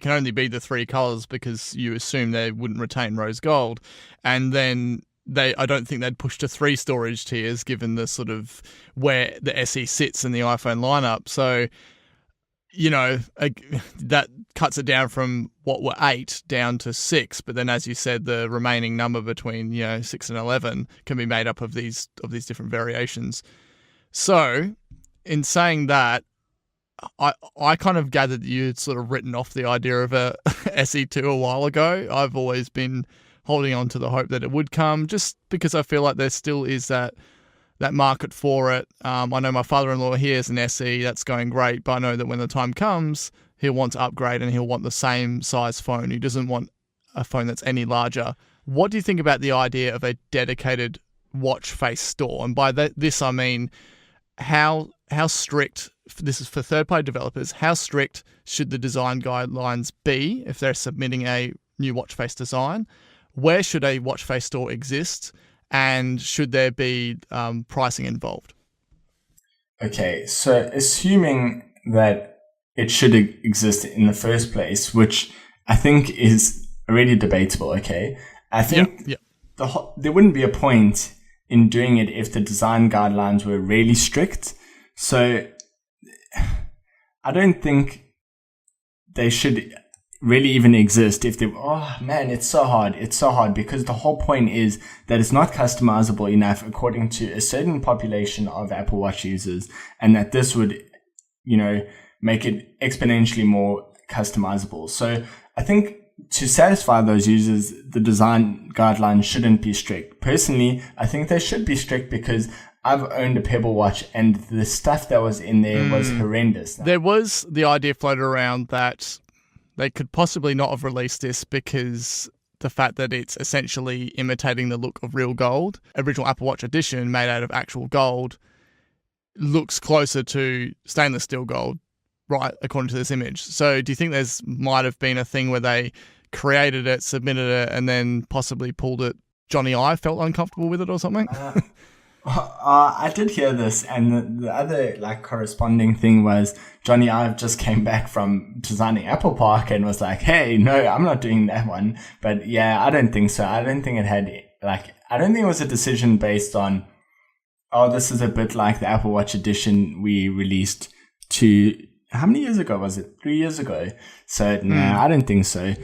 can only be the three colors because you assume they wouldn't retain rose gold. And then I don't think they'd push to 3 storage tiers given the sort of where the SE sits in the iPhone lineup. So, that cuts it down from what were 8 down to 6. But then, as you said, the remaining number between 6 and 11 can be made up of these different variations. So, in saying that, I kind of gathered that you'd sort of written off the idea of a SE2 a while ago. I've always been holding on to the hope that it would come, just because I feel like there still is that market for it. I know my father-in-law, he has an SE, that's going great, but I know that when the time comes, he'll want to upgrade and he'll want the same size phone. He doesn't want a phone that's any larger. What do you think about the idea of a dedicated watch face store? And by this, I mean, how strict, this is for third-party developers, how strict should the design guidelines be if they're submitting a new watch face design? Where should a watch face store exist? And should there be pricing involved? Okay, so assuming that it should exist in the first place, which I think is already debatable, okay? I think there wouldn't be a point in doing it if the design guidelines were really strict. So I don't think they should really even exist if they, it's so hard because the whole point is that it's not customizable enough according to a certain population of Apple Watch users, and that this would, make it exponentially more customizable. So I think to satisfy those users, the design guidelines shouldn't be strict. Personally, I think they should be strict because I've owned a Pebble Watch and the stuff that was in there was horrendous. There was the idea floated around that they could possibly not have released this because the fact that it's essentially imitating the look of real gold. Original Apple Watch edition, made out of actual gold, looks closer to stainless steel gold, right, according to this image. So do you think there's might have been a thing where they created it, submitted it, and then possibly pulled it? Johnny Ive felt uncomfortable with it or something? I did hear this, and the other corresponding thing was Johnny Ive just came back from designing Apple Park and was like, "Hey, no, I'm not doing that one." But yeah, I don't think so. I don't think it had I don't think it was a decision based on, this is a bit like the Apple Watch edition we released how many years ago was it? 3 years ago. So no, I don't think so.